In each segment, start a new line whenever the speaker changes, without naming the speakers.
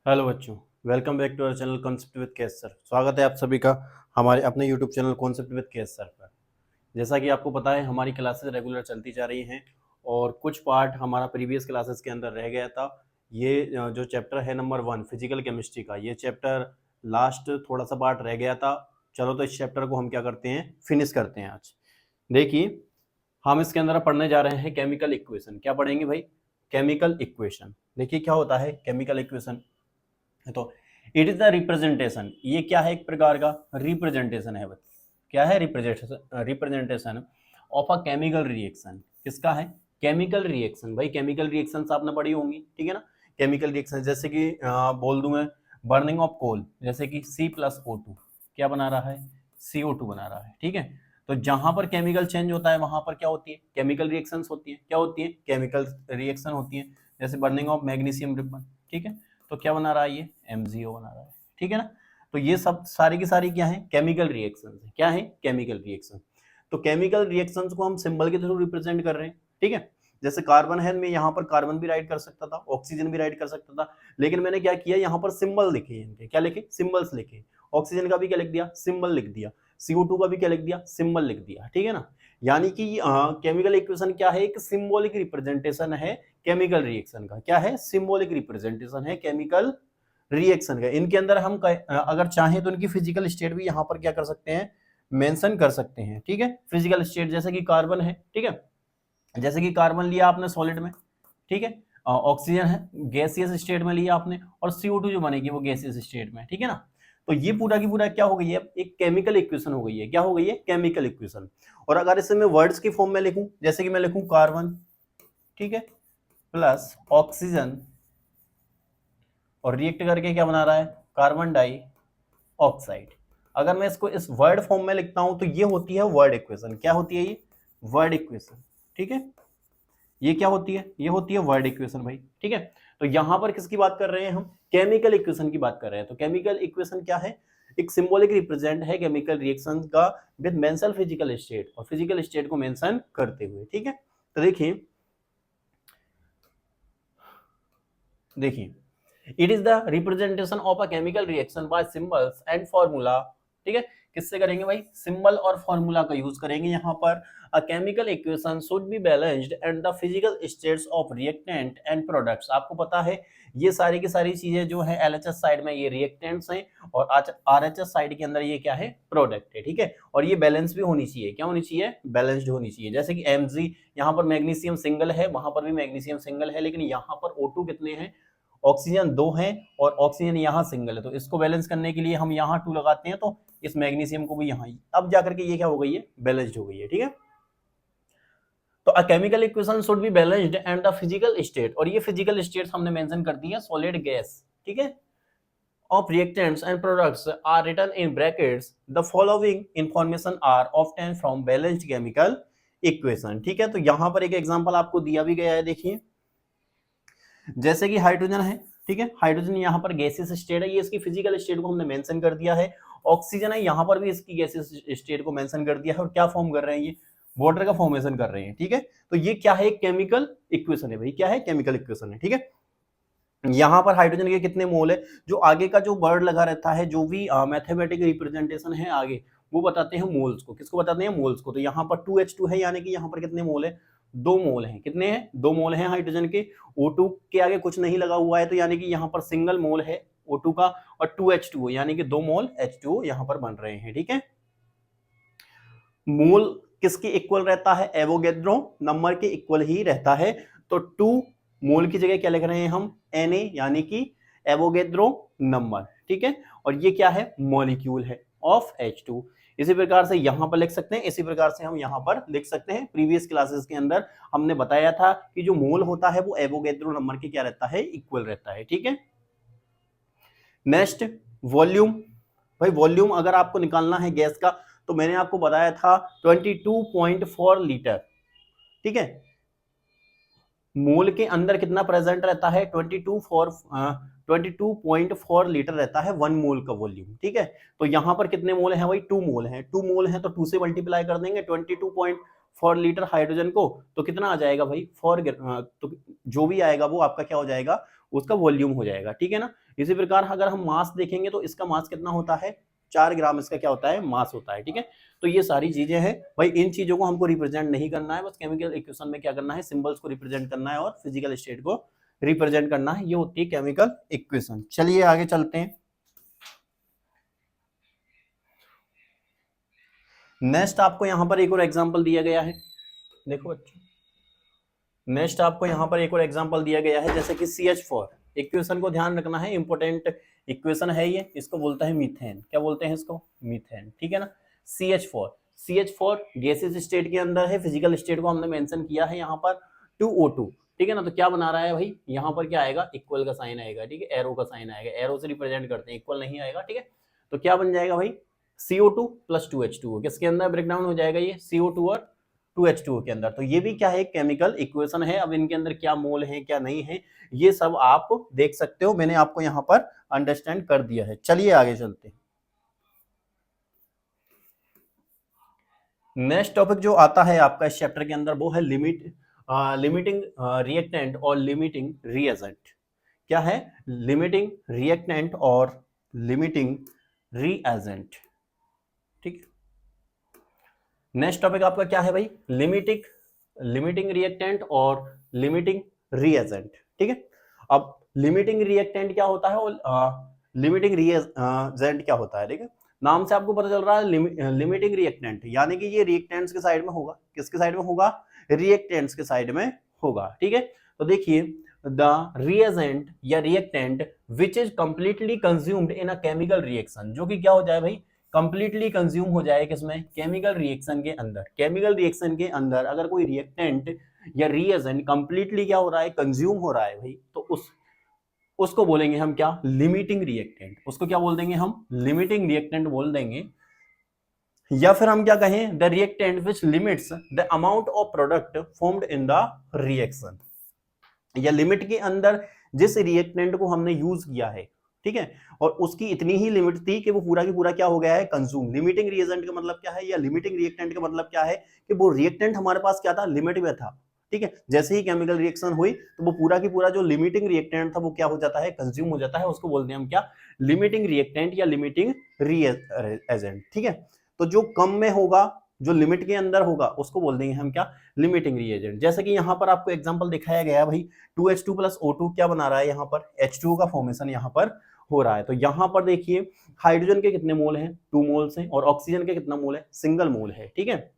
Hello बच्चों, welcome back to our channel concept with KS sir. स्वागत है आप सभी का हमारे अपने YouTube channel concept with KS sir पर। जैसा कि आपको पता है, हमारी क्लासेस रेगुलर चलती जा रही हैं और कुछ पार्ट हमारा प्रीवियस क्लासेस के अंदर रह गया था। ये जो चैप्टर है नंबर 1 फिजिकल केमिस्ट्री का, ये चैप्टर लास्ट थोड़ा सा पार्ट रह गया था। चलो तो इस चैप्टर को हम क्या करते हैं, फिनिश करते हैं आज। देखिए, हम इसके अंदर पढ़ने जा रहे हैं केमिकल इक्वेशन। क्या पढ़ेंगे भाई? Chemical equation. देखिए क्या होता है केमिकल इक्वेशन। तो इट इज द रिप्रेजेंटेशन, ये क्या है? एक प्रकार का रिप्रेजेंटेशन है। क्या है? Representation of a chemical reaction. किसका है? Chemical reaction. भाई केमिकल रिएक्शन आपने पढ़ी होंगी, ठीक है ना। केमिकल रिएक्शन जैसे कि बोल दूं मैं, बर्निंग ऑफ कोल, जैसे कि C+O2 क्या बना रहा है? CO2 बना रहा है, ठीक है। तो जहां पर केमिकल चेंज होता है वहां पर क्या होती है? केमिकल रिएक्शंस होती है। क्या होती है? केमिकल रिएक्शन होती है। जैसे बर्निंग ऑफ मैग्नीशियम रिबन, ठीक है। तो क्या बना रहा है? ये MgO बना रहा है, ठीक है ना। तो ये सब सारी की सारी क्या है? केमिकल रिएक्शंस है। क्या है? Chemical reaction. तो केमिकल रिएक्शंस को हम सिंबल के थ्रू रिप्रेजेंट कर रहे हैं, ठीक है। जैसे कार्बन है, मैं यहाँ पर कार्बन भी राइट कर सकता था, ऑक्सीजन भी राइट कर सकता था, लेकिन मैंने क्या किया, यहाँ पर सिंबल लिखे इनके। क्या लिखे? सिंबल्स लिखे। ऑक्सीजन का भी क्या लिख दिया? सिंबल लिख दिया। CO2 का भी क्या लिख दिया? सिंबल लिख दिया, ठीक है ना। यानी कि केमिकल इक्वेशन क्या है? एक सिंबॉलिक रिप्रेजेंटेशन है केमिकल रिएक्शन का। क्या है? सिंबॉलिक रिप्रेजेंटेशन है केमिकल रिएक्शन का। इनके अंदर हम अगर चाहें तो इनकी फिजिकल स्टेट भी यहाँ पर क्या कर सकते हैं? मेंशन कर सकते हैं, ठीक है। फिजिकल स्टेट जैसे कि कार्बन है, ठीक है। जैसे कि कार्बन लिया आपने सॉलिड में, ठीक है। ऑक्सीजन है गैसियस स्टेट में लिया आपने, और CO2 जो बनेगी वो गैसियस स्टेट में, ठीक है ना। तो ये पूरा की पूरा क्या हो गई है? एक केमिकल इक्वेशन हो गई है। क्या हो गई है? Chemical equation. और अगर इसे मैं वर्ड्स की फॉर्म में लिखूं, जैसे कि मैं लिखूं कार्बन, ठीक है, प्लस ऑक्सीजन, और रिएक्ट करके क्या बना रहा है? कार्बन डाई ऑक्साइड। अगर मैं इसको इस वर्ड फॉर्म में लिखता हूं तो ये होती है वर्ड इक्वेशन। क्या होती है ये? वर्ड इक्वेशन, ठीक है। ये क्या होती है? ये होती है वर्ड इक्वेशन भाई, ठीक है। तो यहां पर किसकी बात कर रहे हैं हम? केमिकल इक्वेशन की बात कर रहे हैं। तो केमिकल इक्वेशन क्या है? एक सिंबॉलिक रिप्रेजेंट है केमिकल रिएक्शन का विद मेंशन फिजिकल स्टेट, और फिजिकल स्टेट को मेंशन करते हुए, ठीक है। तो देखिए देखिए it is the representation of a chemical reaction by symbols and formula, ठीक है। किससे करेंगे भाई? सिंबल और फॉर्मूला का यूज करेंगे यहाँ पर। A chemical equation should be balanced and the physical states of reactant and products. आपको पता है ये सारी की सारी चीजें जो है LHS साइड में ये रिएक्टेंट्स हैं, और RHS साइड के अंदर ये क्या है? प्रोडक्ट है, ठीक है। और ये बैलेंस भी होनी चाहिए। क्या होनी चाहिए? बैलेंस्ड होनी चाहिए। जैसे कि Mg यहाँ पर मैग्नीशियम सिंगल है, वहां पर भी मैग्नीशियम सिंगल है, लेकिन यहाँ पर O2 कितने हैं? ऑक्सीजन 2 है, और ऑक्सीजन यहाँ सिंगल है। तो इसको बैलेंस करने के लिए हम यहाँ 2 लगाते हैं, तो इस मैग्नीशियम को भी यहाँ, अब जाकर के ये क्या हो गई है? बैलेंस्ड हो गई है, ठीक है। तो a chemical equation should be balanced and the physical state, और ये फिजिकल स्टेट्स हमने मेंशन कर दी है। सॉलिड गैस, ठीक है, of reactants and products are written in brackets. The following information are obtained from balanced chemical equation, ठीक है। तो यहाँ पर एक एग्जांपल आपको दिया भी गया है, देखिए। जैसे कि हाइड्रोजन है, ठीक है। हाइड्रोजन यहाँ पर गैसियस स्टेट है, ये इसकी फिजिकल स्टेट को हमने मेंशन कर दिया है। ऑक्सीजन है, यहाँ पर भी इसकी गैसियस स्टेट को मेंशन कर दिया है। और क्या फॉर्म कर रहे हैं? ये वाटर का फॉर्मेशन कर रहे हैं, ठीक है। तो ये क्या है? केमिकल इक्वेशन है भाई। क्या है? केमिकल इक्वेशन है, ठीक है। यहाँ पर हाइड्रोजन के कितने मोल है? जो आगे का जो वर्ड लगा रहता है, जो भी मैथमेटिकल रिप्रेजेंटेशन है आगे, वो बताते हैं मोल्स को। किसको बताते हैं? मोल्स को। तो यहाँ पर 2H2 है, यानी कि यहाँ पर कितने मोल है? 2 मोल हैं। कितने हैं? 2 मोल हैं हाइड्रोजन के। O2 के आगे कुछ नहीं लगा हुआ है, तो यानी कि यहाँ पर सिंगल मोल है O2 का, और 2H2 यानी कि 2 मोल H2O यहाँ पर बन रहे हैं, ठीक है। मोल किसके इक्वल रहता है? एवोगैड्रो नंबर के इक्वल ही रहता है। तो 2 मोल की जगह क्या लिख रहे हैं हम? Na, यानी कि एवोगैड्रो नंबर, ठीक है। और ये क्या है? मॉलिक्यूल है ऑफ H2। इसी प्रकार से यहां पर लिख सकते हैं, इसी प्रकार से हम यहां पर लिख सकते हैं। प्रीवियस क्लासेस के अंदर हमने बताया था कि जो मोल होता है वो एवोगैड्रो नंबर के क्या रहता है? इक्वल रहता है, ठीक है। Next, volume. भाई वॉल्यूम अगर आपको निकालना है गैस का, तो मैंने आपको बताया था 22.4 लीटर, ठीक है। मोल के अंदर कितना प्रेजेंट रहता है? 22.4 लीटर रहता है 1 मोल का वॉल्यूम, ठीक है। तो यहां पर कितने मोल हैं भाई? 2 मोल हैं। 2 मोल हैं तो 2 से मल्टीप्लाई कर देंगे 22.4 लीटर हाइड्रोजन को, तो कितना आ जाएगा भाई? तो जो भी आएगा वो आपका क्या हो जाएगा? उसका वॉल्यूम हो जाएगा, ठीक है ना। इसी प्रकार अगर हम मास देखेंगे तो इसका मास कितना होता है, 4 ग्राम इसका क्या होता है, मास होता है, ठीक है। तो ये सारी चीजें हैं भाई, इन चीजों को हमको रिप्रेजेंट नहीं करना है, बस केमिकल इक्वेशन में क्या करना है, सिंबल्स को रिप्रेजेंट करना है और फिजिकल स्टेट को रिप्रेजेंट करना है, ये होती है केमिकल इक्वेशन। चलिए आगे चलते हैं। नेक्स्ट आपको यहां पर एक और एग्जांपल दिया गया है, देखो बच्चों, नेक्स्ट आपको यहां पर एक और एग्जांपल दिया गया है, जैसे कि CH4 इक्वेशन को ध्यान रखना है, इंपॉर्टेंट इक्वेशन है ये, इसको बोलता है मीथेन, क्या बोलते हैं इसको, मीथेन, ठीक है ना। CH4 गैसेस स्टेट के अंदर है, फिजिकल स्टेट को हमने मेंशन किया है यहाँ पर 2O2, ठीक है ना। तो क्या बना रहा है भाई, यहाँ पर क्या आएगा, इक्वल का साइन आएगा, ठीक है, एरो का साइन आएगा, एरो से रिप्रेजेंट करते हैं, इक्वल नहीं आएगा, ठीक है। तो क्या बन जाएगा भाई, CO2 + 2H2O, किसके अंदर ब्रेकडाउन हो जाएगा ये, CO2 और 2H2O के अंदर। तो ये भी क्या है, केमिकल इक्वेशन है। अब इनके अंदर क्या मोल है क्या नहीं है, ये सब आप देख सकते हो, मैंने आपको यहाँ पर अंडरस्टैंड कर दिया है। चलिए आगे चलते हैं। नेक्स्ट टॉपिक जो आता है आपका इस चैप्टर के अंदर वो है लिमिटिंग रिएक्टेंट और लिमिटिंग रिएजेंट। क्या है, लिमिटिंग रिएक्टेंट और लिमिटिंग रिएजेंट, ठीक। नेक्स्ट टॉपिक आपका क्या है भाई, लिमिटिंग रिएक्टेंट और लिमिटिंग रिएजेंट, ठीक है। अब लिमिटिंग रिएक्टेंट क्या होता है और लिमिटिंग रिएजेंट क्या होता है, ठीक है। नाम से आपको पता चल रहा है लिमिटिंग रिएक्टेंट, यानी कि ये रिएक्टेंट्स के साइड में होगा, किसके साइड में होगा, रिएक्टेंट्स के साइड में होगा, ठीक है। तो देखिए, द रिएजेंट या reactant which is completely consumed in a chemical reaction, जो कि क्या हो जाए भाई, कंप्लीटली कंज्यूम हो जाए किसमें, केमिकल रिएक्शन के अंदर। केमिकल रिएक्शन के अंदर अगर कोई रिएक्टेंट या रिएजेंट कंप्लीटली क्या हो रहा है, कंज्यूम हो रहा है भाई, तो उसको बोलेंगे हम क्या, लिमिटिंग रिएक्टेंट। उसको क्या बोल देंगे हम, लिमिटिंग रिएक्टेंट बोल देंगे। या फिर हम क्या कहें, the reactant which limits the amount of product formed in the reaction, या लिमिट के अंदर जिस रिएक्टेंट को हमने यूज किया है, ठीक है, और उसकी इतनी ही लिमिट थी कि वो पूरा की पूरा क्या हो गया है, कंज्यूम। लिमिटिंग रिएजेंट का मतलब क्या है, या लिमिटिंग रिएक्टेंट का मतलब क्या है, कि वो रिएक्टेंट हमारे पास क्या था, लिमिट में था, ठीक है। जैसे ही केमिकल रिएक्शन हुई तो वो पूरा की पूरा जो लिमिटिंग रिएक्टेंट था वो क्या हो जाता है, कंज्यूम हो जाता है, उसको बोलते हैं हम क्या, लिमिटिंग रिएक्टेंट या लिमिटिंग रिएजेंट, ठीक है। तो जो कम में होगा, जो लिमिट के अंदर होगा, उसको बोल देंगे हम क्या, लिमिटिंग रिएजेंट। जैसे कि यहाँ पर आपको एग्जांपल दिखाया गया है भाई, 2H2 + O2 क्या बना रहा है, यहाँ पर H2O का फॉर्मेशन यहाँ पर हो रहा है। तो यहाँ पर देखिए, हाइड्रोजन के कितने मोल हैं, 2 मोल्स हैं, और ऑक्सीजन के कितना मोल है, सिंगल मोल है, ठीक है।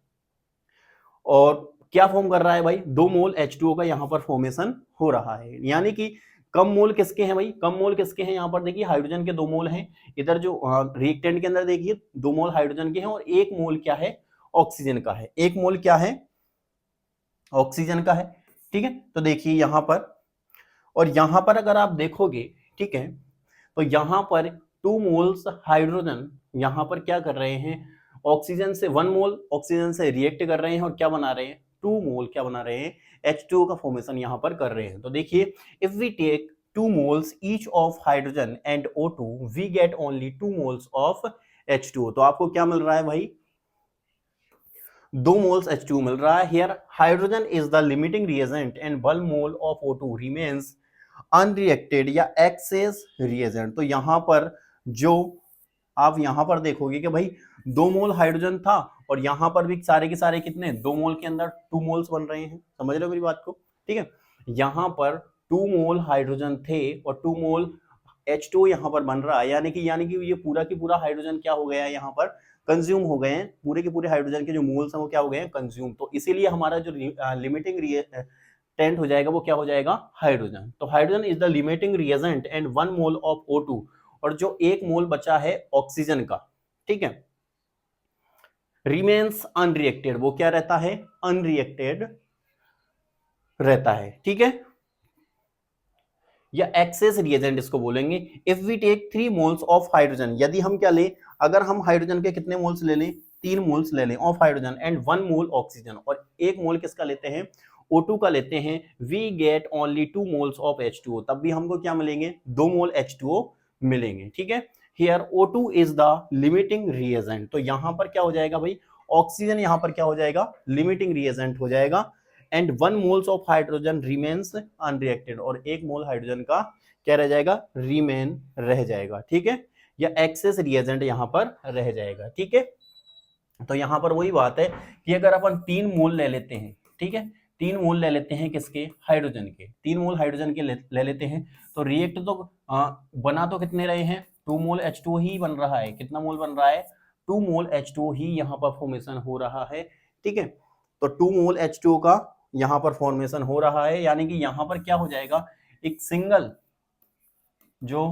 और क्या फॉर्म कर रहा है भाई, 2 मोल H2O का यहाँ पर फॉर्मेशन हो रहा है, यानी कि कम मोल किसके हैं भाई, कम मोल किसके हैं, यहाँ पर देखिए हाइड्रोजन के 2 मोल हैं, इधर जो रिएक्टेंट के अंदर देखिए 2 मोल हाइड्रोजन के हैं, और 1 मोल क्या है, ऑक्सीजन का है, 1 मोल क्या है, ऑक्सीजन का है, ठीक है। तो देखिए यहाँ पर, और यहाँ पर अगर आप देखोगे, ठीक है, तो यहाँ पर 2 मोल्स हाइड्रोजन यहाँ पर क्या कर रहे हैं, ऑक्सीजन से 1 मोल ऑक्सीजन से रिएक्ट कर रहे हैं, और क्या बना रहे हैं, 2 मोल क्या बना रहे हैं, H2O का फॉर्मेशन यहाँ पर कर रहे हैं। तो देखिए, if we take 2 moles each of hydrogen and O2 we get only 2 moles of H2O। तो आपको क्या मिल रहा है भाई, 2 moles H2O मिल रहा है। Here hydrogen is the limiting reagent and 1 mole of O2 remains unreacted या excess reagent। तो यहां पर जो आप यहां पर देखोगे कि भाई 2 मोल हाइड्रोजन था, और यहां पर भी सारे के सारे कितने, 2 मोल के अंदर 2 मोल्स बन रहे हैं, समझ रहे हो मेरी बात को, ठीक है। यहां पर 2 मोल हाइड्रोजन थे और 2 मोल H2O यहां पर बन रहा है, यानी कि ये पूरा की पूरा हाइड्रोजन क्या हो गया है, यहाँ पर कंज्यूम हो गए हैं, पूरे के पूरे हाइड्रोजन के जो मोल्स हैं वो क्या हो गए हैं, कंज्यूम। तो इसीलिए हमारा जो लिमिटिंग रिएक्टेंट हो जाएगा वो क्या हो जाएगा, हाइड्रोजन। तो hydrogen is the limiting reagent and 1 mole of O2, और जो 1 मोल बचा है ऑक्सीजन का, ठीक है, रिमेन्स अनरिएक्टेड, वो क्या रहता है, अनरिएक्टेड रहता है, ठीक है, या एक्सेस रिएजेंट इसको बोलेंगे। If we take 3 moles of hydrogen, यदि हम क्या लें, अगर हम हाइड्रोजन के कितने मोल्स ले लें, 3 मोल्स ले लें of hydrogen and 1 mole oxygen, और 1 मोल किसका लेते हैं, O2 का लेते हैं, we get only 2 moles of H2O, तब भी हमको क्या मिलेंगे, 2 मोल H2O मिलेंगे, ठीक है। Here O2 is the limiting reagent, तो यहां पर क्या हो जाएगा भाई, ऑक्सीजन यहां पर क्या हो जाएगा, लिमिटिंग रिएजेंट हो जाएगा, and 1 moles of hydrogen remains unreacted, और 1 मोल हाइड्रोजन का क्या रह जाएगा, रिमेन रह जाएगा, ठीक है, या एक्सेस रिएजेंट यहाँ पर रह जाएगा, ठीक है। तो यहाँ पर वही बात है कि अगर अपन 3 मोल ले लेते हैं, ठीक है, 3 मोल ले लेते हैं किसके, हाइड्रोजन के, 3 मोल हाइड्रोजन के ले लेते हैं, तो रिएक्ट तो बना तो कितने रहे हैं, 2 मोल H2O ही बन रहा है, कितना मोल बन रहा है, 2 मोल H2O ही यहाँ पर फॉर्मेशन हो रहा है, ठीक है। तो 2 मोल H2O का यहाँ पर फॉर्मेशन हो रहा है, यानी कि यहाँ पर क्या हो जाएगा, एक सिंगल जो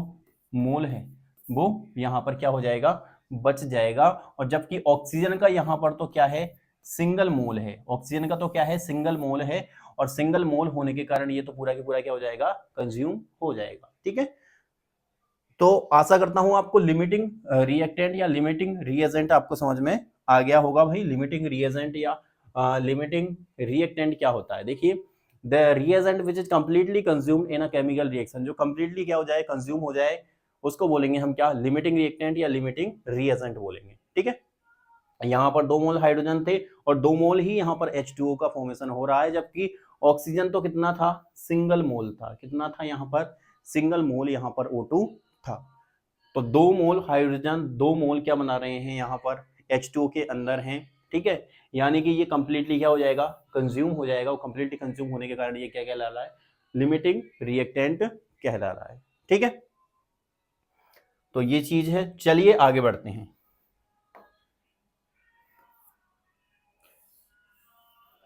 मोल है वो यहाँ पर क्या हो जाएगा, बच जाएगा। और जबकि ऑक्सीजन का यहाँ पर तो क्या है, सिंगल मोल है, ऑक्सीजन का तो क्या है, सिंगल मोल है, और सिंगल मोल होने के कारण ये तो पूरा की पूरा क्या हो जाएगा, कंज्यूम हो जाएगा, ठीक है। तो आशा करता हूं आपको लिमिटिंग रिएक्टेंट या लिमिटिंग रिएजेंट आपको समझ में आ गया होगा भाई। लिमिटिंग रिएजेंट या लिमिटिंग रिएक्टेंट क्या होता है, देखिए, the reagent which is completely consumed in a chemical reaction, जो कंप्लीटली क्या हो जाए, कंज्यूम हो जाए, उसको बोलेंगे हम क्या, लिमिटिंग रिएक्टेंट या लिमिटिंग रिएजेंट बोलेंगे, ठीक है। यहाँ पर 2 मोल हाइड्रोजन थे और 2 मोल ही यहाँ पर H2O का फॉर्मेशन हो रहा है, जबकि ऑक्सीजन तो कितना था, सिंगल मोल था, कितना था यहाँ पर, सिंगल मोल यहाँ पर O2 था। तो 2 मोल हाइड्रोजन 2 मोल क्या बना रहे हैं यहाँ पर, H2O के अंदर हैं, ठीक है, यानी कि ये कंप्लीटली क्या हो जाएगा, कंज्यूम हो जाएगा, और कंप्लीटली कंज्यूम होने के कारण ये क्या कहला रहा है, लिमिटिंग रिएक्टेंट कहला रहा है, ठीक है। तो ये चीज है, चलिए आगे बढ़ते हैं।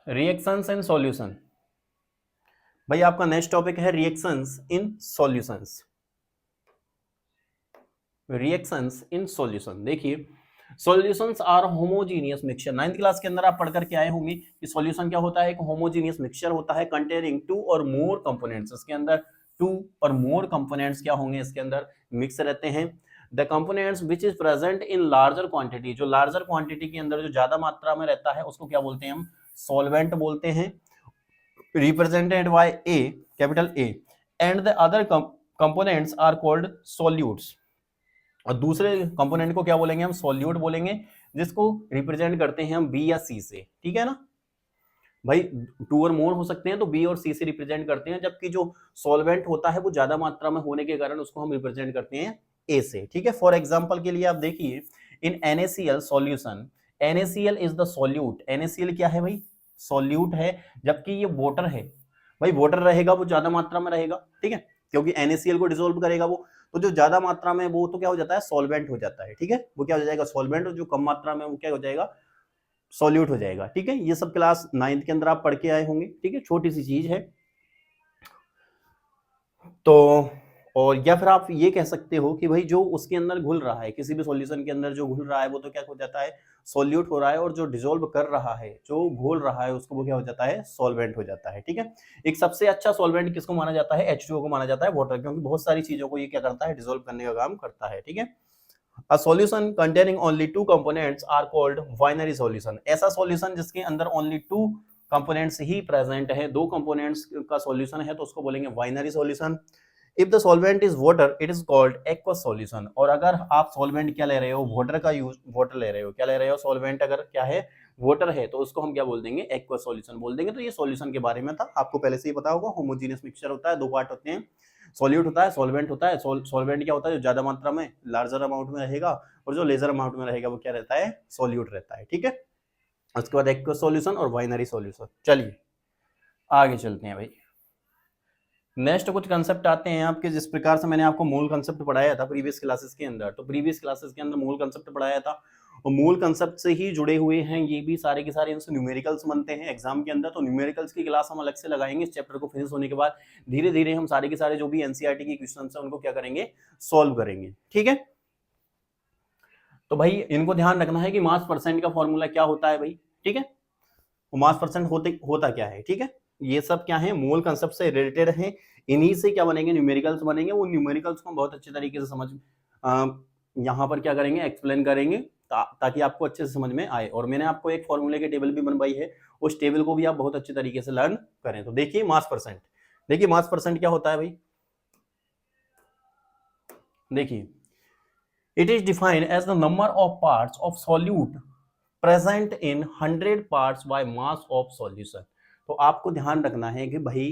रिएक्शंस इन सॉल्यूशन, भाई आपका नेक्स्ट टॉपिक है reactions in solutions. Reactions in solution, देखिए, solutions are homogeneous mixture, 9th class के अंदर आप पढ़कर के आए होंगे कि सॉल्यूशन क्या होता है, एक होमोजीनियस मिक्सचर होता है कंटेनिंग 2 और मोर कंपोनेंट्स, इसके अंदर 2 और मोर कंपोनेंट्स क्या होंगे, इसके अंदर मिक्स रहते हैं। The components which is present in larger quantity, जो लार्जर क्वांटिटी के अंदर जो ज्यादा मात्रा में रहता है उसको क्या बोलते हैं हम, सॉल्वेंट बोलते हैं, represented by A, capital A, and the other components are called solutes, और दूसरे कंपोनेंट को क्या बोलेंगे हम, सॉल्यूट बोलेंगे, जिसको रिप्रेजेंट करते हैं हम बी या सी से, ठीक है ना भाई, 2 और मोर हो सकते हैं तो बी और सी से रिप्रेजेंट करते हैं, जबकि जो सॉल्वेंट होता है वो ज्यादा मात्रा में होने के कारण उसको हम रिप्रेजेंट करते हैं ए से, ठीक है। फॉर एग्जांपल के लिए आप देखिए, इन NaCl solution, NaCl is the solute, NaCl क्या है भाई, सॉल्यूट है, जबकि ये वाटर है, भाई वाटर रहेगा वो ज्यादा मात्रा में रहेगा, ठीक है, क्योंकि NaCl को डिसॉल्व करेगा वो, तो जो ज्यादा मात्रा में वो तो क्या हो जाता है, सॉल्वेंट हो जाता है, ठीक है, वो क्या हो जाएगा, सॉल्वेंट, और जो कम मात्रा में वो क्या हो जाएगा, सॉल्यूट हो जाएगा, ठीक है। ये सब क्लास 9th के अंदर आप पढ़ के आए होंगे, ठीक है, छोटी सी चीज है। तो और या फिर आप ये कह सकते हो कि भाई जो उसके अंदर घुल रहा है, किसी भी सॉल्यूशन के अंदर जो घुल रहा है वो तो क्या हो जाता है, सॉल्यूट हो रहा है, और जो डिसॉल्व कर रहा है, जो घोल रहा है, उसको वो क्या हो जाता है, सॉल्वेंट हो जाता है, ठीक है। एक सबसे अच्छा सॉल्वेंट किसको माना जाता है, H2O को माना जाता है, वाटर, क्योंकि बहुत सारी चीजों को ये क्या करता है, डिसॉल्व करने का काम करता है, ठीक है। A solution containing only 2 components are called binary solution, ऐसा सॉल्यूशन जिसके अंदर only 2 कंपोनेंट्स ही प्रेजेंट है, 2 कंपोनेंट्स का सॉल्यूशन है, तो उसको बोलेंगे binary solution. If the solvent is water it is called aqueous solution, और अगर आप सॉल्वेंट क्या ले रहे हो, वाटर का यूज, वाटर ले रहे हो, क्या ले रहे हो, सॉल्वेंट अगर क्या है, वाटर है, तो उसको हम क्या बोल देंगे, एक्वस सॉल्यूशन बोल देंगे। तो ये सॉल्यूशन के बारे में था, आपको पहले से ही पता होगा, होमोजेनियस मिक्सचर होता है, 2 पार्ट होते हैं, सॉल्यूट होता है, सॉल्वेंट होता है। सॉल्वेंट क्या होता है, जो ज्यादा मात्रा में लार्जर अमाउंट में रहेगा, और जो लेजर अमाउंट में रहेगा वो क्या रहता है, सॉल्यूट रहता है, ठीक है। उसके बाद एक्वस सॉल्यूशन और बाइनरी सॉल्यूशन। चलिए आगे चलते हैं भाई, नेक्स्ट कुछ कंसेप्ट आते हैं आपके, जिस प्रकार से मैंने आपको मूल कंसेप्ट पढ़ाया था प्रीवियस क्लासेस के अंदर, तो प्रीवियस क्लासेस के अंदर मूल कंसेप्ट पढ़ाया था, और मूल कंसेप्ट से ही जुड़े हुए हैं ये भी सारे के सारे, इनसे न्यूमेरिकल्स बनते हैं एग्जाम के अंदर। तो न्यूमेरिकल्स की क्लास हम अलग से लगाएंगे इस चैप्टर को फिनिश होने के बाद, धीरे धीरे हम सारे के सारे जो भी एनसीईआरटी की क्वेश्चन है उनको क्या करेंगे, सॉल्व करेंगे, ठीक है। तो भाई इनको ध्यान रखना है कि मास परसेंट का फॉर्मूला क्या होता है भाई, ठीक है, वो मास परसेंट होता क्या है, ठीक है। ये सब क्या है, मोल कंसेप्ट से रिलेटेड है, इन्हीं से क्या बनेंगे, न्यूमेरिकल्स बनेंगे। वो न्यूमेरिकल्स को बहुत अच्छे तरीके से समझ यहाँ पर क्या करेंगे, एक्सप्लेन करेंगे, ताकि आपको अच्छे से समझ में आए। और मैंने आपको एक फॉर्मूले की टेबल भी बनवाई है, उस टेबल को भी आप बहुत अच्छे तरीके से लर्न करें। तो देखिए मास परसेंट, देखिए मास परसेंट क्या होता है भाई, देखिए, it is defined as the number of parts of solute present in 100 parts by mass of solution. तो आपको ध्यान रखना है कि भाई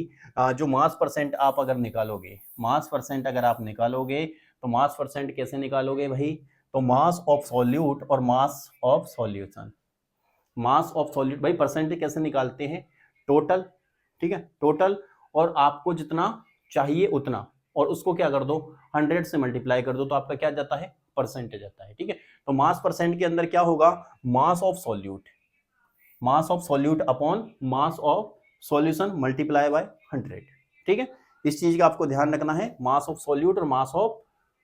जो मास परसेंट आप अगर निकालोगे, मास परसेंट अगर आप निकालोगे तो मास परसेंट कैसे निकालोगे भाई, तो मास ऑफ सॉल्यूट और mass of solution, mass of solute भाई परसेंट कैसे निकालते हैं, टोटल, ठीक है, टोटल, और आपको जितना चाहिए उतना, और उसको क्या कर दो 100 से मल्टीप्लाई कर दो, तो आपका क्या जाता है, परसेंटेज आता है, ठीक है। तो मास परसेंट के अंदर क्या होगा, mass of solute, mass of solute upon mass of solution multiply by 100, ठीक है। इस चीज का आपको ध्यान रखना है, मास ऑफ सॉल्यूट और मास ऑफ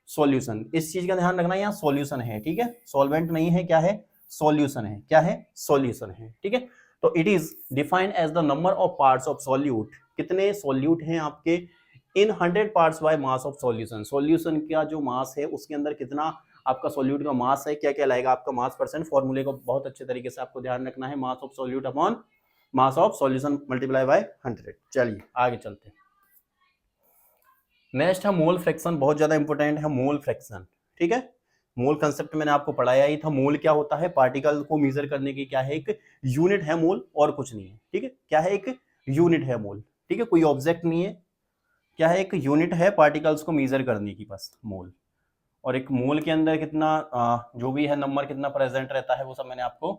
सॉल्यूशन, इस चीज का ध्यान रखना है, यहाँ सॉल्यूशन है, ठीक है, सॉल्वेंट नहीं है, क्या है, सॉल्यूशन है, क्या है, सॉल्यूशन है, ठीक है। तो it is defined as the number of parts of solute, कितने सॉल्यूट हैं आपके in 100 parts by mass of solution, solution का जो मास है उसके अंदर कितना आपका सॉल्यूट का मास है, क्या क्या लाएगा आपका मास परसेंट, फॉर्मूले को बहुत अच्छे तरीके से आपको ध्यान रखना है, mass of solute upon mass of solution multiply by 100। चलिए आगे चलते हैं। नेक्स्ट है मोल फ्रैक्शन, बहुत ज्यादा इंपॉर्टेंट है मोल फ्रैक्शन, ठीक है। मोल कंसेप्ट मैंने आपको पढ़ाया ही था, मोल क्या होता है, पार्टिकल को मेजर करने की क्या है, एक यूनिट है मोल, और कुछ नहीं है, ठीक है, क्या है, एक यूनिट है मोल, ठीक है, कोई ऑब्जेक्ट नहीं है, क्या है, एक यूनिट है पार्टिकल्स को मेजर करने की, बस मोल। और एक मोल के अंदर कितना जो भी है नंबर कितना प्रेजेंट रहता है वो सब मैंने आपको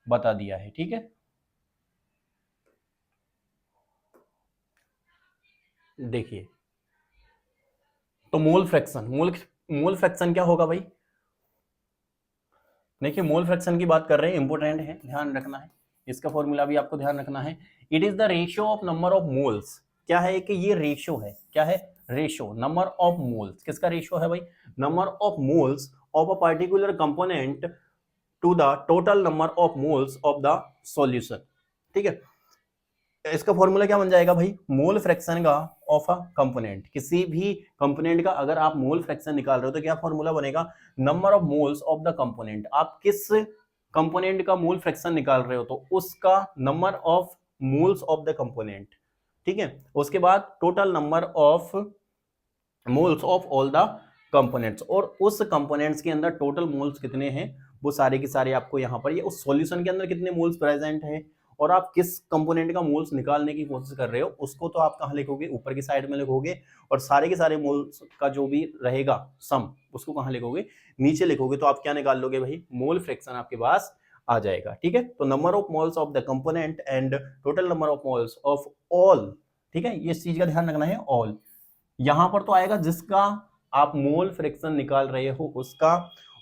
बता दिया है, ठीक है। देखिए तो मोल फ्रैक्शन, मोल फ्रैक्शन क्या होगा भाई, देखिए मोल फ्रैक्शन की बात कर रहे हैं, इंपॉर्टेंट है, ध्यान रखना है, इसका फॉर्मूला भी आपको ध्यान रखना है। It is the ratio of number of moles, क्या है कि ये रेशियो है, क्या है, रेशियो, नंबर ऑफ मोल्स, किसका रेशियो है भाई, number of moles of a particular component to the total number of moles of the solution, ठीक है। इसका फॉर्मूला क्या बन जाएगा भाई, मोल फ्रैक्शन का ऑफ अ कंपोनेंट, किसी भी कंपोनेंट का अगर आप मोल फ्रैक्शन निकाल रहे हो तो क्या फॉर्मूला बनेगा, number of moles of the component, आप किस कंपोनेंट का मोल फ्रैक्शन निकाल रहे हो तो उसका number of moles of the component, ठीक है। उसके बाद total number of moles of all the components, और उस कंपोनेंट्स के अंदर टोटल मोल्स कितने हैं वो सारे के सारे आपको यहाँ पर, ये उस सॉल्यूशन के अंदर कितने मोल्स प्रेजेंट हैं और आप किस कंपोनेंट का मोल्स निकालने की कोशिश कर रहे हो उसको तो आप कहाँ लिखोगे, ऊपर की साइड में लिखोगे, और सारे के सारे मोल्स का जो भी रहेगा सम उसको कहाँ लिखोगे, नीचे लिखोगे, तो आप क्या निकाल लोगे भाई, मोल फ्रैक्शन आपके पास आ जाएगा, ठीक है। तो number of moles of the component and total number of moles of all, ठीक है, ये चीज का ध्यान रखना है, ऑल यहां पर तो आएगा जिसका आप मोल फ्रैक्शन निकाल रहे हो उसका,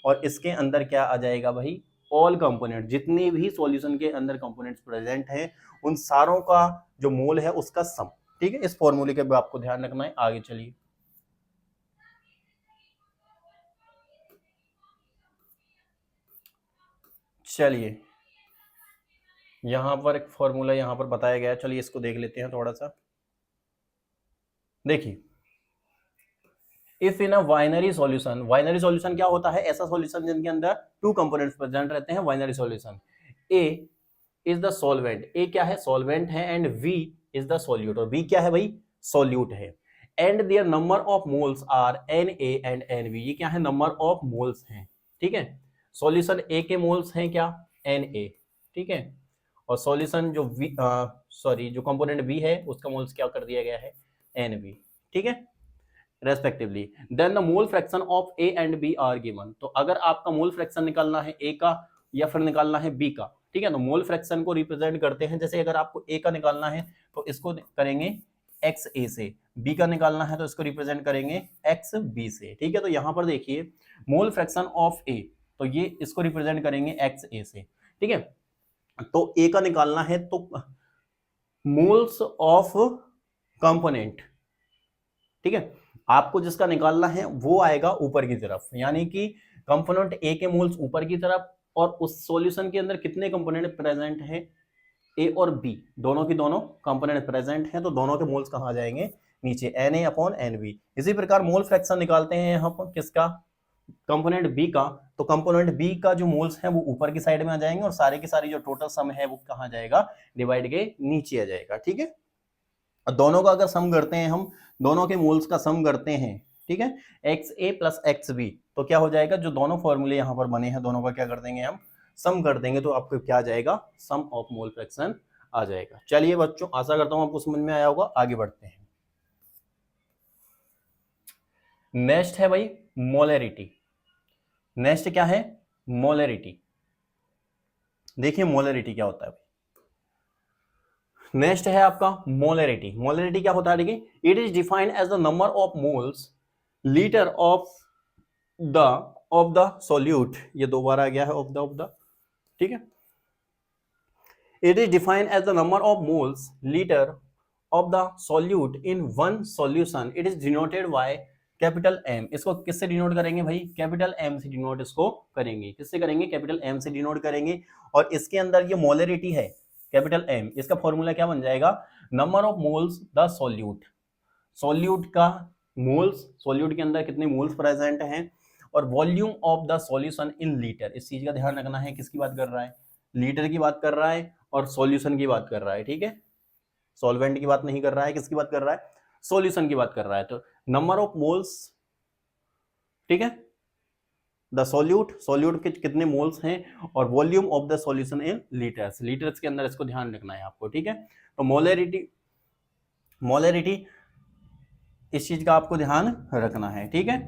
और इसके अंदर क्या आ जाएगा भाई, ऑल कंपोनेंट, जितने भी सॉल्यूशन के अंदर कंपोनेंट्स प्रेजेंट हैं उन सारों का जो मोल है उसका सम, ठीक है। इस फॉर्मूले के भी आपको ध्यान रखना है। आगे चलिए, चलिए यहां पर एक फॉर्मूला यहां पर बताया गया है, चलिए इसको देख लेते हैं थोड़ा सा। देखिए if in a binary solution, binary solution क्या होता है, ऐसा सॉल्यूशन जिनके अंदर टू कंपोनेंट्स प्रेजेंट रहते हैं, binary solution. A is the solvent, A क्या है, सॉल्वेंट है, and B is the solute, और बी क्या है भाई, सॉल्यूट है, and their number of moles are n A and n B, ये क्या है, नंबर ऑफ मोल्स हैं, ठीक है। सॉल्यूशन ए के मोल्स हैं क्या, एन ए, ठीक है, और सॉल्यूशन जो वी सॉरी जो कंपोनेंट बी है उसका मोल्स क्या कर दिया गया है, एन बी, ठीक है, respectively. Then the mole fraction of A and B are given, तो अगर आपका मोल फ्रैक्शन निकालना है ए का या फिर निकालना है बी का, ठीक है, तो मोल फ्रैक्शन को रिप्रेजेंट करते हैं, जैसे अगर आपको ए का निकालना है तो इसको करेंगे एक्स ए से, बी का निकालना है तो इसको रिप्रेजेंट करेंगे एक्स बी से, ठीक है। तो यहां पर देखिए मोल फ्रैक्शन ऑफ ए, तो ये इसको रिप्रेजेंट करेंगे एक्स ए से, ठीक है। तो ए का निकालना है तो मोल्स ऑफ कंपोनेंट, ठीक है, आपको जिसका निकालना है वो आएगा ऊपर की तरफ, यानी कि कंपोनेंट ए के मोल्स ऊपर की तरफ, और उस सॉल्यूशन के अंदर कितने कंपोनेंट प्रेजेंट हैं, ए और बी दोनों की दोनों कंपोनेंट प्रेजेंट हैं, तो दोनों के मोल्स कहाँ आ जाएंगे, नीचे, N A upon N B. इसी प्रकार मोल फ्रैक्शन निकालते हैं यहाँ पर किसका, कंपोनेंट बी का, तो कंपोनेंट बी का जो मोल्स हैं वो ऊपर की साइड में आ जाएंगे, और सारे के सारे जो टोटल सम है वो कहाँ जाएगा, डिवाइड के नीचे आ जाएगा, ठीक है। दोनों का अगर सम करते हैं हम, दोनों के मोल्स का सम करते हैं, ठीक है, एक्स ए प्लस एक्स बी, तो क्या हो जाएगा, जो दोनों फॉर्मूले यहाँ पर बने हैं दोनों का क्या कर देंगे हम, सम कर देंगे, तो आपको क्या आ जाएगा, सम ऑफ मोल फ्रैक्शन आ जाएगा। चलिए बच्चों, आशा करता हूं आपको समझ में आया होगा, आगे बढ़ते हैं। नेक्स्ट है भाई मोलरिटी। नेक्स्ट क्या है? मोलरिटी। देखिए मोलरिटी क्या होता है। नेक्स्ट है आपका मोलरिटी। मोलरिटी क्या होता है? देखिए, it is defined as the number of moles litre of the solute. ये दो बार आ गया है ऑफ द, ठीक है। It is defined as the number of moles litre of the solute in one solution. It is denoted by capital M. इसको किससे denote करेंगे भाई? कैपिटल एम से डिनोट इसको करेंगे। किससे करेंगे? कैपिटल एम से डिनोट करेंगे। और इसके अंदर ये मोलरिटी है कैपिटल एम, इसका फॉर्मूला क्या बन जाएगा? Number of moles the solute. Solute का मोल्स, सोल्यूट के अंदर कितने मोल्स प्रेजेंट हैं, और volume of the solution in litre. इस चीज का ध्यान रखना है। किसकी बात कर रहा है? लीटर की बात कर रहा है और सॉल्यूशन की बात कर रहा है, ठीक है। सॉल्वेंट की बात नहीं कर रहा है। किसकी बात कर रहा है? सॉल्यूशन की बात कर रहा है। तो नंबर ऑफ मोल्स, ठीक है, द सोल्यूट, सोल्यूट के कितने मोल्स हैं, और volume of the solution in litres. Litres के अंदर इसको ध्यान रखना है आपको, ठीक है। तो मोलरिटी, मोलरिटी इस चीज का आपको ध्यान रखना है, ठीक है।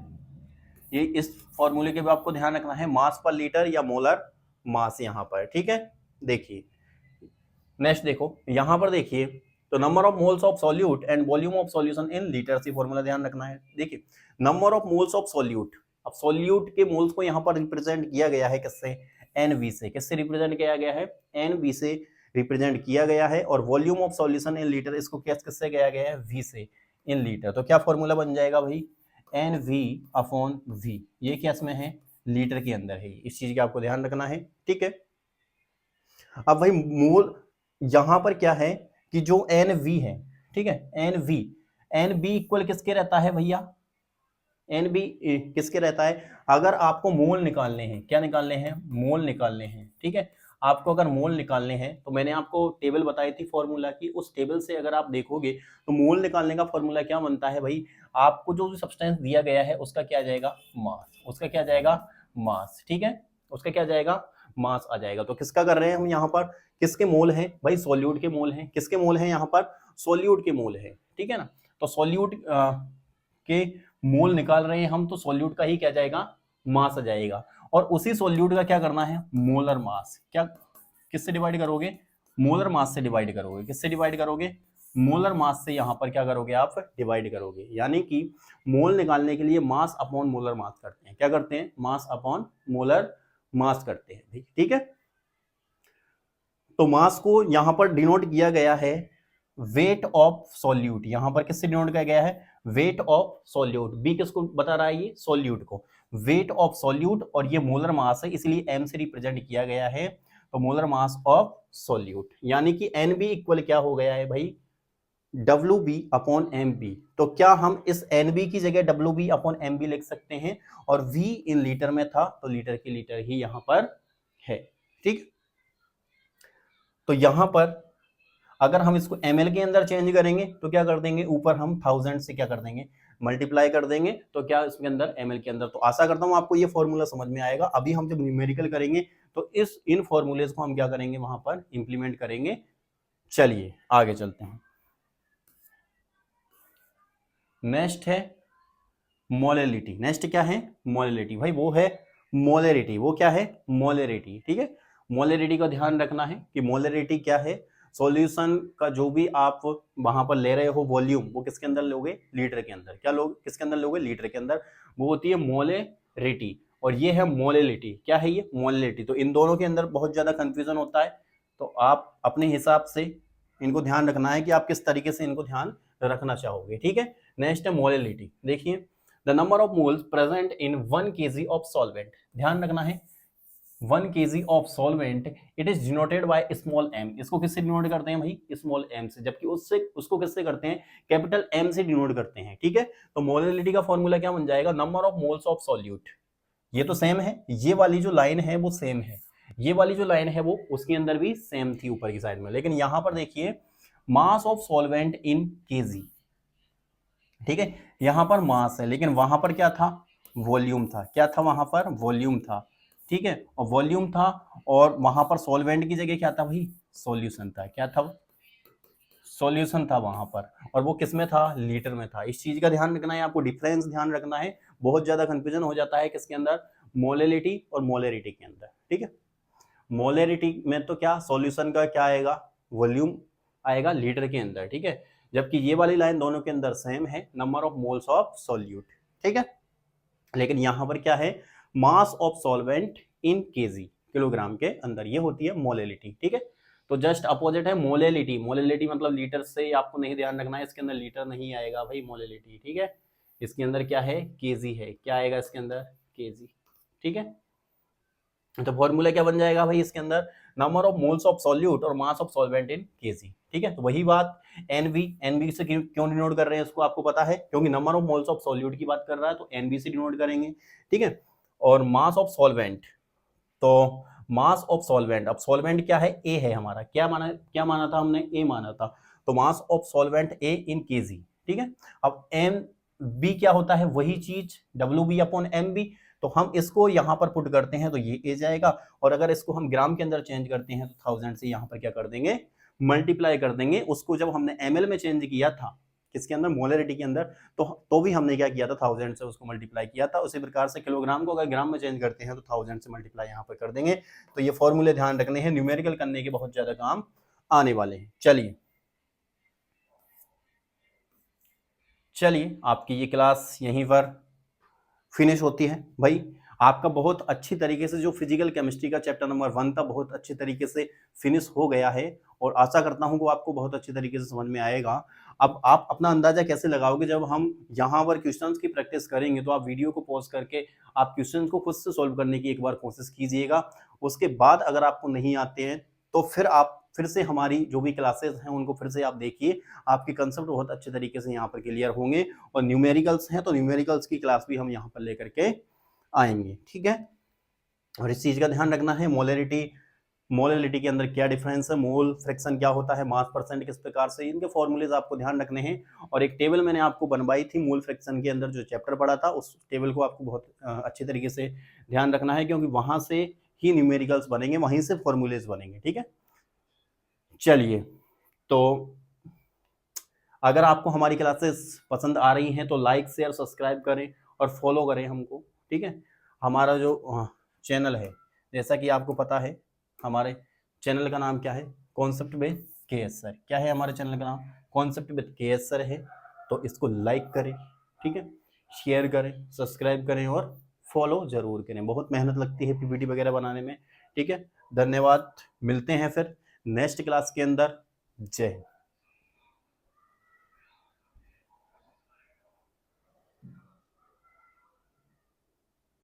ये इस फॉर्मूले के भी आपको ध्यान रखना है, मास पर लीटर या मोलर मास यहां पर, ठीक है। देखिए नेक्स्ट देखो, यहां पर देखिए, तो number of moles of solute and volume of solution in litres, ये फॉर्मूला ध्यान रखना है। देखिए number of moles of solute, अब सॉल्यूट के मोल्स को यहां पर रिप्रेजेंट किया गया है किससे? एनवी से। किससे रिप्रेजेंट किया गया है? एनवी से रिप्रेजेंट किया गया है। और volume of solution in litre, इसको किससे किया गया है? वी से, इन लीटर। तो क्या फॉर्मूला बन जाएगा भाई? N V upon V. ये क्या इसमें है? लीटर के अंदर है। इस चीज का आपको ध्यान रखना है, ठीक है। अब भाई मोल यहां पर क्या है कि जो एन वी है, ठीक है, एन बी इक्वल किसके रहता है भैया? एन बी किसके रहता है? अगर आपको मोल निकालने हैं, क्या निकालने हैं? मोल निकालने हैं, ठीक है। आपको अगर मोल निकालने हैं तो मैंने आपको टेबल बताई थी फॉर्मूला की, उस टेबल से अगर आप देखोगे तो मोल निकालने का फॉर्मूला क्या बनता है भाई? आपको जो भी सब्सटेंस दिया गया है उसका क्या जाएगा? मास। उसका क्या जाएगा? मास, ठीक है। उसका क्या जाएगा? मास आ जाएगा। तो किसका कर रहे हैं हम यहाँ पर? किसके मोल हैं भाई? सॉल्यूट के मोल हैं। किसके मोल हैं यहाँ पर? सॉल्यूट के मोल हैं, ठीक है ना। तो सॉल्यूट के मोल निकाल रहे हैं हम, तो सॉल्यूट का ही क्या जाएगा? मास आ जाएगा। और उसी सॉल्यूट का क्या करना है? Molar mass. क्या किससे डिवाइड करोगे? मोलर मास से डिवाइड करोगे। किससे डिवाइड करोगे? मोलर मास से यहां पर क्या करोगे आप? डिवाइड करोगे। यानी कि मोल निकालने के लिए मास अपॉन मोलर मास करते हैं। क्या करते हैं? मास अपॉन मोलर मास करते हैं, ठीक है। तो मास को यहां पर डिनोट किया गया है वेट ऑफ सॉल्यूट। यहां पर किससे डिनोट किया गया है? Weight of solute. बी किसको बता रहा है? ये सॉल्यूट को। वेट ऑफ सॉल्यूट, और ये मोलर मास है इसलिए एम से रिप्रेजेंट किया गया है। तो मोलर मास ऑफ सॉल्यूट, यानी कि एन बी इक्वल क्या हो गया है भाई? W B upon M B. तो क्या हम इस एन बी की जगह W B upon M B लिख सकते हैं? और वी इन लीटर में था तो लीटर की लीटर ही यहां पर है, ठीक। तो यहां पर अगर हम इसको ml के अंदर चेंज करेंगे तो क्या कर देंगे? ऊपर हम 1000 से क्या कर देंगे? मल्टीप्लाई कर देंगे। तो क्या इसके अंदर ml के अंदर। तो आशा करता हूं आपको ये फॉर्मूला समझ में आएगा। अभी हम जब न्यूमेरिकल करेंगे तो इन फॉर्मूलेज को हम क्या करेंगे? वहां पर इंप्लीमेंट करेंगे। चलिए आगे चलते हैं। नेक्स्ट है मोलरिटी। नेक्स्ट क्या है? मोलरिटी। भाई वो है मोलरिटी। वो क्या है? मोलरिटी, ठीक है। मोलरिटी का ध्यान रखना है कि मोलरिटी क्या है। सॉल्यूशन का जो भी आप वहां पर ले रहे हो वॉल्यूम, वो किसके अंदर लोगे? लीटर के अंदर। क्या लोग किसके अंदर लोगे? लीटर के अंदर। वो होती है मोलरिटी, और ये है मोलरिटी। क्या है ये? मोलरिटी। तो इन दोनों के अंदर बहुत ज्यादा कंफ्यूजन होता है, तो आप अपने हिसाब से इनको ध्यान रखना है कि आप किस तरीके से इनको ध्यान रखना चाहोगे, ठीक है। नेक्स्ट है मोलरिटी। देखिए the number of moles present in 1 kg of solvent. ध्यान रखना है 1 kg of solvent, it is denoted by small M. इसको किससे डिनोट करते हैं भाई? स्मॉल एम से। जबकि उससे उसको किससे करते हैं? कैपिटल एम से डिनोट करते हैं, ठीक है। तो मोलरिटी का फॉर्मूला क्या बन जाएगा? Number of moles of solute. ये तो सेम है, ये वाली जो लाइन है वो सेम है, ये वाली जो लाइन है वो उसके अंदर भी सेम थी ऊपर की साइड में। लेकिन यहां पर देखिए मास ऑफ सॉल्वेंट इन केजी, ठीक है। यहां पर मास है, लेकिन वहां पर क्या था? वॉल्यूम था। क्या था वहां पर? वॉल्यूम था, ठीक है। और वॉल्यूम था, और वहां पर सॉल्वेंट की जगह क्या था भाई? सॉल्यूशन था। क्या था? सॉल्यूशन था वहां पर, और वो किस में था? लीटर में था। इस चीज का ध्यान रखना है आपको, डिफरेंस ध्यान रखना है। बहुत ज्यादा कंफ्यूजन हो जाता है किसके अंदर? मोलेलिटी और मोलेरिटी के अंदर। ठीक है, मोलेरिटी में तो क्या सॉल्यूशन का क्या आएगा? वॉल्यूम आएगा लीटर के अंदर। ठीक है, जबकि ये वाली लाइन दोनों के अंदर सेम है, number of moles of solute. ठीक है, लेकिन यहां पर क्या है? मास of solvent in KG, kilogram के अंदर, ये होती है मोलेलिटी। ठीक है, तो जस्ट अपोजिट है मोलेलिटी। मोलेलिटी मतलब लीटर से आपको नहीं ध्यान रखना है, इसके अंदर लीटर नहीं आएगा भाई मोलेलिटी। ठीक है, इसके अंदर क्या है? केजी है। क्या आएगा इसके अंदर? केजी। ठीक है, तो फॉर्मूला क्या बन जाएगा भाई इसके अंदर? Number of moles of solute और mass of solvent in KG. ठीक है, तो वही बात एनवी। एनवी से क्यों डिनोट कर रहे हैं इसको आपको पता है? क्योंकि number of moles of solute की बात कर रहा है तो एनवी से डिनोट करेंगे। ठीक है, और मास ऑफ सॉल्वेंट, तो मास ऑफ सॉल्वेंट, अब सॉल्वेंट क्या है? ए है हमारा। क्या माना था हमने? ए माना था, तो मास of solvent A in KG. ठीक है, अब एम बी क्या होता है? वही चीज W B upon M B, तो हम इसको यहां पर पुट करते हैं तो ये ए जाएगा, और अगर इसको हम ग्राम के अंदर चेंज करते हैं तो 1000 से यहां पर क्या कर देंगे? मल्टीप्लाई कर देंगे। उसको जब हमने एमएल में चेंज किया था, किसके अंदर? मोलरिटी के अंदर, तो भी हमने क्या किया था? 1000 से उसको मल्टीप्लाई किया था। उसी प्रकार से किलोग्राम को अगर ग्राम में चेंज करते हैं तो 1000 से मल्टीप्लाई यहाँ पर कर देंगे। तो ये फॉर्मूले ध्यान रखने हैं, न्यूमेरिकल करने के बहुत ज्यादा काम आने वाले हैं। चलिए आपकी ये क्लास यहीं पर फिनिश होती है भाई। आपका बहुत अच्छी तरीके से जो फिजिकल केमिस्ट्री का चैप्टर नंबर 1 था, बहुत अच्छी तरीके से फिनिश हो गया है, और आशा करता हूं कि आपको बहुत अच्छी तरीके से समझ में आएगा। अब आप अपना अंदाजा कैसे लगाओगे? जब हम यहाँ पर क्वेश्चंस की प्रैक्टिस करेंगे तो आप वीडियो को पॉज करके आप क्वेश्चंस को खुद से सॉल्व करने की एक बार कोशिश कीजिएगा। उसके बाद अगर आपको नहीं आते हैं तो फिर आप फिर से हमारी जो भी क्लासेस हैं उनको फिर से आप देखिए, आपके कंसेप्ट बहुत अच्छे तरीके से यहाँ पर क्लियर होंगे। और न्यूमेरिकल्स हैं तो न्यूमेरिकल्स की क्लास भी हम यहाँ पर लेकर के आएंगे। ठीक है, और इस चीज का ध्यान रखना है, मोलरिटी के अंदर क्या डिफरेंस है, मोल फ्रैक्शन क्या होता है, मास परसेंट किस प्रकार से, इनके फॉर्मूलेज आपको ध्यान रखने हैं। और एक टेबल मैंने आपको बनवाई थी मोल फ्रैक्शन के अंदर, जो चैप्टर पढ़ा था, उस टेबल को आपको बहुत अच्छे तरीके से ध्यान रखना है, क्योंकि वहां से ही न्यूमेरिकल्स बनेंगे, वहीं से फॉर्मूलेज बनेंगे। ठीक है, चलिए, तो अगर आपको हमारी क्लासेस पसंद आ रही हैं तो लाइक शेयर सब्सक्राइब करें और फॉलो करें हमको। ठीक है, हमारा जो चैनल है, जैसा कि आपको पता है, हमारे चैनल का नाम क्या है? Concept with KS sir. क्या है हमारे चैनल का नाम? कॉन्सेप्ट विद केएस सर है। तो इसको लाइक करें, ठीक है, शेयर करें, सब्सक्राइब करें और फॉलो जरूर करें। बहुत मेहनत लगती है पीपीटी वगैरह बनाने में। ठीक है, धन्यवाद, मिलते हैं फिर नेक्स्ट क्लास के अंदर। जय हिंद।